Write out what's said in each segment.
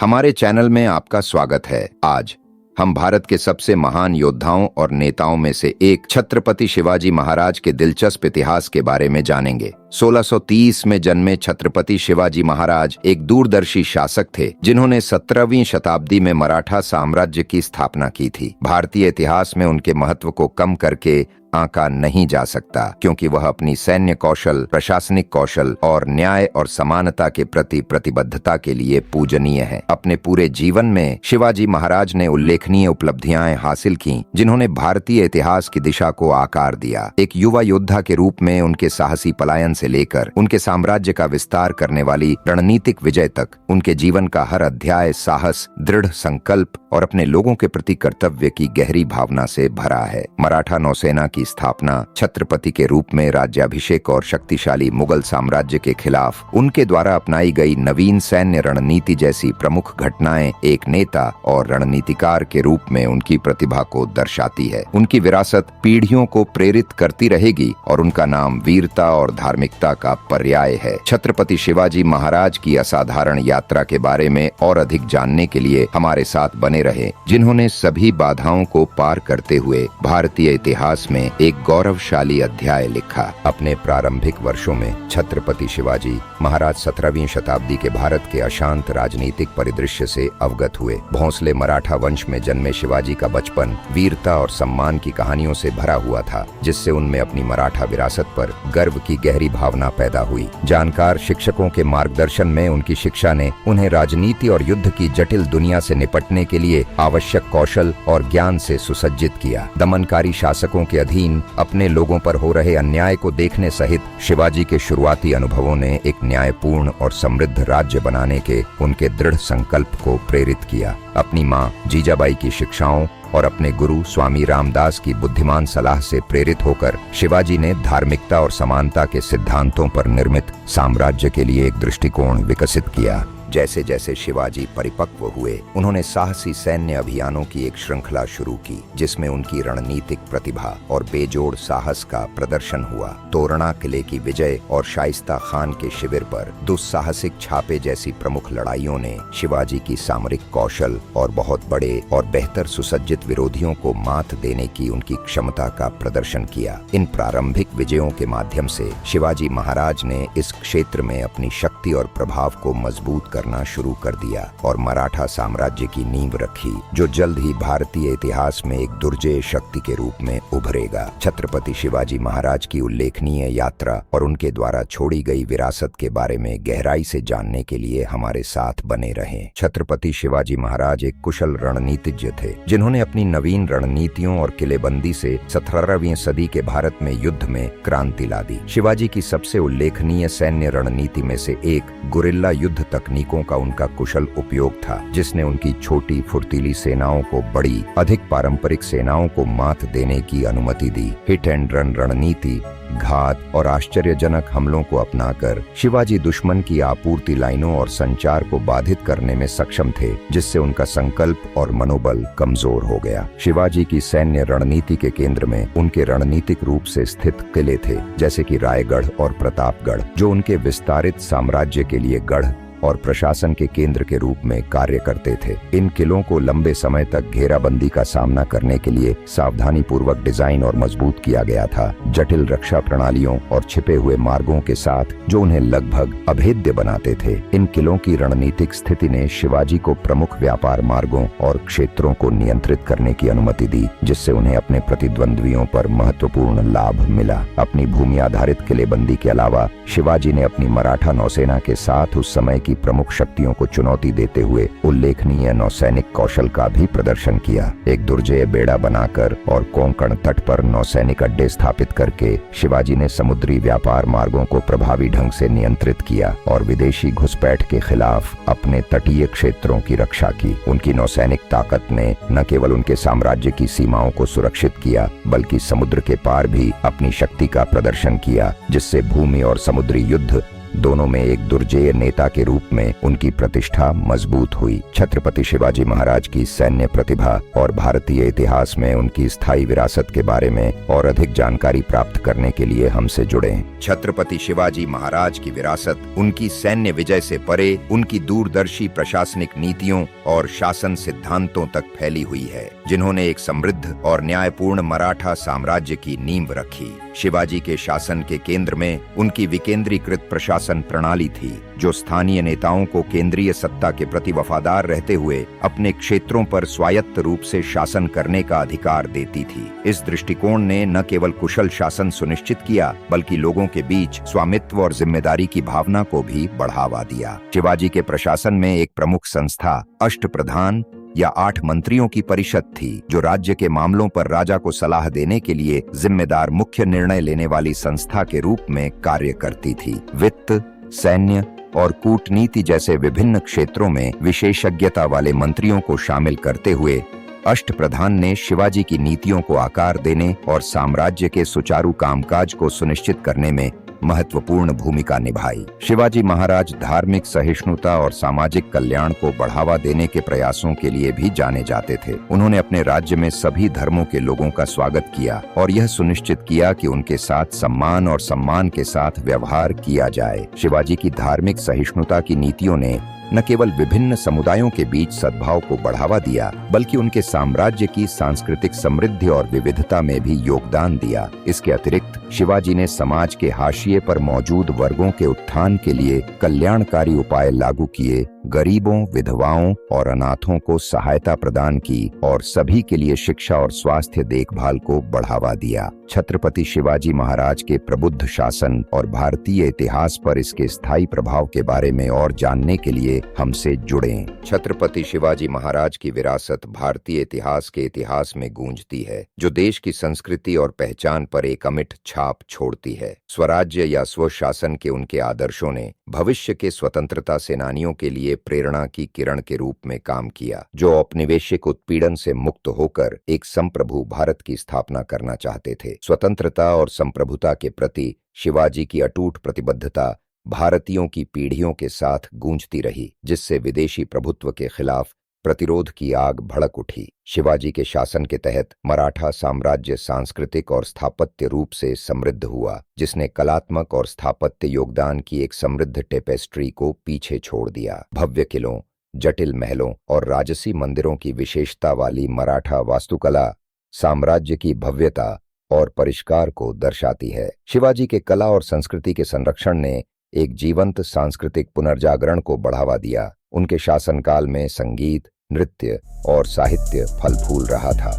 हमारे चैनल में आपका स्वागत है। आज हम भारत के सबसे महान योद्धाओं और नेताओं में से एक छत्रपति शिवाजी महाराज के दिलचस्प इतिहास के बारे में जानेंगे। 1630 में जन्मे छत्रपति शिवाजी महाराज एक दूरदर्शी शासक थे जिन्होंने 17वीं शताब्दी में मराठा साम्राज्य की स्थापना की थी। भारतीय इतिहास में उनके महत्व को कम करके आंका नहीं जा सकता, क्योंकि वह अपनी सैन्य कौशल, प्रशासनिक कौशल और न्याय और समानता के प्रति प्रतिबद्धता के लिए पूजनीय है। अपने पूरे जीवन में शिवाजी महाराज ने उल्लेखनीय उपलब्धियां हासिल की, जिन्होंने भारतीय इतिहास की दिशा को आकार दिया। एक युवा योद्धा के रूप में उनके साहसी पलायन से लेकर उनके साम्राज्य का विस्तार करने वाली रणनीतिक विजय तक उनके जीवन का हर अध्याय साहस, दृढ़ संकल्प और अपने लोगों के प्रति कर्तव्य की गहरी भावना से भरा है। मराठा नौसेना की स्थापना, छत्रपति के रूप में राज्याभिषेक और शक्तिशाली मुगल साम्राज्य के खिलाफ उनके द्वारा अपनाई गई नवीन सैन्य रणनीति जैसी प्रमुख घटनाएं एक नेता और रणनीतिकार के रूप में उनकी प्रतिभा को दर्शाती है। उनकी विरासत पीढ़ियों को प्रेरित करती रहेगी और उनका नाम वीरता और धार्मिकता का पर्याय है। छत्रपति शिवाजी महाराज की असाधारण यात्रा के बारे में और अधिक जानने के लिए हमारे साथ बने रहे, जिन्होंने सभी बाधाओं को पार करते हुए भारतीय इतिहास में एक गौरवशाली अध्याय लिखा। अपने प्रारंभिक वर्षों में छत्रपति शिवाजी महाराज 17वीं शताब्दी के भारत के अशांत राजनीतिक परिदृश्य से अवगत हुए। भोंसले मराठा वंश में जन्मे शिवाजी का बचपन वीरता और सम्मान की कहानियों से भरा हुआ था, जिससे उनमें अपनी मराठा विरासत पर गर्व की गहरी भावना पैदा हुई। जानकार शिक्षकों के मार्गदर्शन में उनकी शिक्षा ने उन्हें राजनीति और युद्ध की जटिल दुनिया से निपटने के लिए आवश्यक कौशल और ज्ञान से सुसज्जित किया। दमनकारी शासकों के अधीन अपने लोगों पर हो रहे अन्याय को देखने सहित शिवाजी के शुरुआती अनुभवों ने एक न्यायपूर्ण और समृद्ध राज्य बनाने के उनके दृढ़ संकल्प को प्रेरित किया। अपनी मां जीजाबाई की शिक्षाओं और अपने गुरु स्वामी रामदास की बुद्धिमान सलाह से प्रेरित होकर शिवाजी ने धार्मिकता और समानता के सिद्धांतों पर निर्मित साम्राज्य के लिए एक दृष्टिकोण विकसित किया। जैसे जैसे शिवाजी परिपक्व हुए, उन्होंने साहसी सैन्य अभियानों की एक श्रृंखला शुरू की, जिसमें उनकी रणनीतिक प्रतिभा और बेजोड़ साहस का प्रदर्शन हुआ। तोरणा किले की विजय और शाइस्ता खान के शिविर पर दुस्साहसिक छापे जैसी प्रमुख लड़ाइयों ने शिवाजी की सामरिक कौशल और बहुत बड़े और बेहतर सुसज्जित विरोधियों को मात देने की उनकी क्षमता का प्रदर्शन किया। इन प्रारंभिक विजयों के माध्यम से शिवाजी महाराज ने इस क्षेत्र में अपनी शक्ति और प्रभाव को मजबूत करना शुरू कर दिया और मराठा साम्राज्य की नींव रखी, जो जल्द ही भारतीय इतिहास में एक दुर्जेय शक्ति के रूप में उभरेगा। छत्रपति शिवाजी महाराज की उल्लेखनीय यात्रा और उनके द्वारा छोड़ी गई विरासत के बारे में गहराई से जानने के लिए हमारे साथ बने रहें। छत्रपति शिवाजी महाराज एक कुशल रणनीतिज्ञ थे, जिन्होंने अपनी नवीन रणनीतियों और किलेबंदी से 17वीं सदी के भारत में युद्ध में क्रांति ला दी। शिवाजी की सबसे उल्लेखनीय सैन्य रणनीति में से एक गुरिल्ला युद्ध तकनीकों का उनका कुशल उपयोग था, जिसने उनकी छोटी फुर्तीली सेनाओं को बड़ी, अधिक पारंपरिक सेनाओं को मात देने की अनुमति दी। हिट एंड रन रणनीति, घात और आश्चर्यजनक हमलों को अपनाकर शिवाजी दुश्मन की आपूर्ति लाइनों और संचार को बाधित करने में सक्षम थे, जिससे उनका संकल्प और मनोबल कमजोर हो गया। शिवाजी की सैन्य रणनीति के केंद्र में उनके रणनीतिक रूप से स्थित किले थे, जैसे कि रायगढ़ और प्रतापगढ़, जो उनके विस्तारित साम्राज्य के लिए गढ़ और प्रशासन के केंद्र के रूप में कार्य करते थे। इन किलों को लंबे समय तक घेराबंदी का सामना करने के लिए सावधानी पूर्वक डिजाइन और मजबूत किया गया था। जटिल रक्षा प्रणालियों और छिपे हुए मार्गों के साथ जो उन्हें लगभग अभेद्य बनाते थे। इन किलों की रणनीतिक स्थिति ने शिवाजी को प्रमुख व्यापार मार्गों और क्षेत्रों को नियंत्रित करने की अनुमति दी, जिससे उन्हें अपने प्रतिद्वंद्वियों पर महत्वपूर्ण लाभ मिला। अपनी भूमि आधारित किलेबंदी के अलावा शिवाजी ने अपनी मराठा नौसेना के साथ उस समय की प्रमुख शक्तियों को चुनौती देते हुए उल्लेखनीय नौसैनिक कौशल का भी प्रदर्शन किया। एक दुर्जेय बेड़ा बनाकर और कोंकण तट पर नौसैनिक अड्डे स्थापित करके शिवाजी ने समुद्री व्यापार मार्गों को प्रभावी ढंग से नियंत्रित किया और विदेशी घुसपैठ के खिलाफ अपने तटीय क्षेत्रों की रक्षा की। उनकी नौसैनिक ताकत ने न केवल उनके साम्राज्य की सीमाओं को सुरक्षित किया, बल्कि समुद्र के पार भी अपनी शक्ति का प्रदर्शन किया, जिससे भूमि और समुद्री युद्ध दोनों में एक दुर्जेय नेता के रूप में उनकी प्रतिष्ठा मजबूत हुई। छत्रपति शिवाजी महाराज की सैन्य प्रतिभा और भारतीय इतिहास में उनकी स्थायी विरासत के बारे में और अधिक जानकारी प्राप्त करने के लिए हमसे जुड़ें। छत्रपति शिवाजी महाराज की विरासत उनकी सैन्य विजय से परे उनकी दूरदर्शी प्रशासनिक नीतियों और शासन सिद्धांतों तक फैली हुई है, जिन्होंने एक समृद्ध और न्यायपूर्ण मराठा साम्राज्य की नींव रखी। शिवाजी के शासन के केंद्र में उनकी विकेंद्रीकृत प्रशासन प्रणाली थी, जो स्थानीय नेताओं को केंद्रीय सत्ता के प्रति वफादार रहते हुए अपने क्षेत्रों पर स्वायत्त रूप से शासन करने का अधिकार देती थी। इस दृष्टिकोण ने न केवल कुशल शासन सुनिश्चित किया, बल्कि लोगों के बीच स्वामित्व और जिम्मेदारी की भावना को भी बढ़ावा दिया। शिवाजी के प्रशासन में एक प्रमुख संस्था अष्टप्रधान या 8 मंत्रियों की परिषद थी, जो राज्य के मामलों पर राजा को सलाह देने के लिए जिम्मेदार मुख्य निर्णय लेने वाली संस्था के रूप में कार्य करती थी। वित्त, सैन्य और कूटनीति जैसे विभिन्न क्षेत्रों में विशेषज्ञता वाले मंत्रियों को शामिल करते हुए अष्टप्रधान ने शिवाजी की नीतियों को आकार देने और साम्राज्य के सुचारू कामकाज को सुनिश्चित करने में महत्वपूर्ण भूमिका निभाई। शिवाजी महाराज धार्मिक सहिष्णुता और सामाजिक कल्याण को बढ़ावा देने के प्रयासों के लिए भी जाने जाते थे। उन्होंने अपने राज्य में सभी धर्मों के लोगों का स्वागत किया और यह सुनिश्चित किया कि उनके साथ सम्मान और सम्मान के साथ व्यवहार किया जाए। शिवाजी की धार्मिक सहिष्णुता की नीतियों ने न केवल विभिन्न समुदायों के बीच सद्भाव को बढ़ावा दिया, बल्कि उनके साम्राज्य की सांस्कृतिक समृद्धि और विविधता में भी योगदान दिया। इसके अतिरिक्त शिवाजी ने समाज के हाशिए पर मौजूद वर्गों के उत्थान के लिए कल्याणकारी उपाय लागू किए, गरीबों, विधवाओं और अनाथों को सहायता प्रदान की और सभी के लिए शिक्षा और स्वास्थ्य देखभाल को बढ़ावा दिया। छत्रपति शिवाजी महाराज के प्रबुद्ध शासन और भारतीय इतिहास पर इसके स्थायी प्रभाव के बारे में और जानने के लिए हमसे जुड़ें। छत्रपति शिवाजी महाराज की विरासत भारतीय इतिहास के इतिहास में गूंजती है, जो देश की संस्कृति और पहचान पर एक अमिट छाप छोड़ती है। स्वराज्य या स्वशासन के उनके आदर्शों ने भविष्य के स्वतंत्रता सेनानियों के लिए प्रेरणा की किरण के रूप में काम किया, जो औपनिवेशिक उत्पीड़न से मुक्त होकर एक संप्रभु भारत की स्थापना करना चाहते थे। स्वतंत्रता और संप्रभुता के प्रति शिवाजी की अटूट प्रतिबद्धता भारतीयों की पीढ़ियों के साथ गूंजती रही, जिससे विदेशी प्रभुत्व के खिलाफ प्रतिरोध की आग भड़क उठी। शिवाजी के शासन के तहत मराठा साम्राज्य सांस्कृतिक और स्थापत्य रूप से समृद्ध हुआ, जिसने कलात्मक और स्थापत्य योगदान की एक समृद्ध टेपेस्ट्री को पीछे छोड़ दिया। भव्य किलों, जटिल महलों और राजसी मंदिरों की विशेषता वाली मराठा वास्तुकला साम्राज्य की भव्यता और परिष्कार को दर्शाती है। शिवाजी के कला और संस्कृति के संरक्षण ने एक जीवंत सांस्कृतिक पुनर्जागरण को बढ़ावा दिया। उनके शासनकाल में संगीत, नृत्य और साहित्य फल फूल रहा था।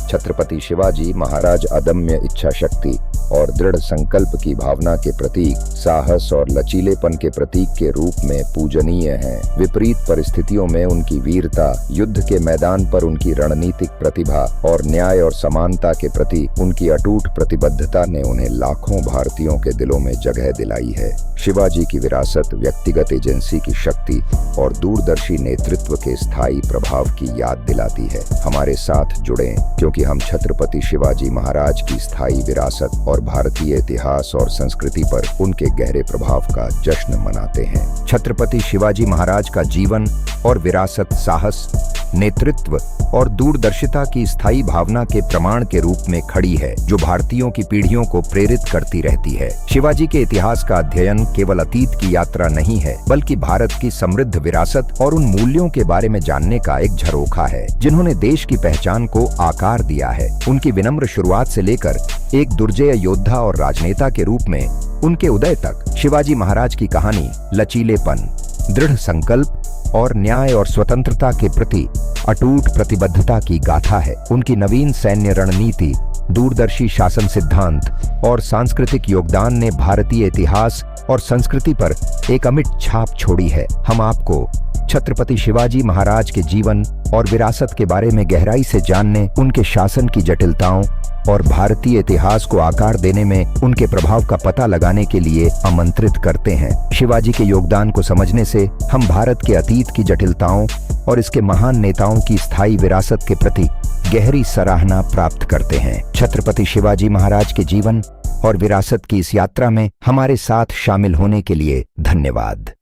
छत्रपति शिवाजी महाराज अदम्य इच्छा शक्ति और दृढ़ संकल्प की भावना के प्रतीक, साहस और लचीलेपन के प्रतीक के रूप में पूजनीय हैं। विपरीत परिस्थितियों में उनकी वीरता, युद्ध के मैदान पर उनकी रणनीतिक प्रतिभा और न्याय और समानता के प्रति उनकी अटूट प्रतिबद्धता ने उन्हें लाखों भारतीयों के दिलों में जगह दिलाई है। शिवाजी की विरासत व्यक्तिगत एजेंसी की शक्ति और दूरदर्शी नेतृत्व के स्थायी प्रभाव की याद दिलाती है। हमारे साथ जुड़ें, क्योंकि हम छत्रपति शिवाजी महाराज की स्थायी विरासत और भारतीय इतिहास और संस्कृति पर उनके गहरे प्रभाव का जश्न मनाते हैं। छत्रपति शिवाजी महाराज का जीवन और विरासत साहस, नेतृत्व और दूरदर्शिता की स्थायी भावना के प्रमाण के रूप में खड़ी है, जो भारतीयों की पीढ़ियों को प्रेरित करती रहती है। शिवाजी के इतिहास का अध्ययन केवल अतीत की यात्रा नहीं है, बल्कि भारत की समृद्ध विरासत और उन मूल्यों के बारे में जानने का एक झरोखा है, जिन्होंने देश की पहचान को आकार दिया है। उनकी विनम्र शुरुआत से लेकर एक दुर्जेय योद्धा और राजनेता के रूप में उनके उदय तक, शिवाजी महाराज की कहानी लचीलेपन, दृढ़ संकल्प और न्याय और स्वतंत्रता के प्रति अटूट प्रतिबद्धता की गाथा है। उनकी नवीन सैन्य रणनीति, दूरदर्शी शासन सिद्धांत और सांस्कृतिक योगदान ने भारतीय इतिहास और संस्कृति पर एक अमिट छाप छोड़ी है। हम आपको छत्रपति शिवाजी महाराज के जीवन और विरासत के बारे में गहराई से जानने, उनके शासन की जटिलताओं और भारतीय इतिहास को आकार देने में उनके प्रभाव का पता लगाने के लिए आमंत्रित करते हैं। शिवाजी के योगदान को समझने से हम भारत के अतीत की जटिलताओं और इसके महान नेताओं की स्थायी विरासत के प्रति गहरी सराहना प्राप्त करते हैं। छत्रपति शिवाजी महाराज के जीवन और विरासत की इस यात्रा में हमारे साथ शामिल होने के लिए धन्यवाद।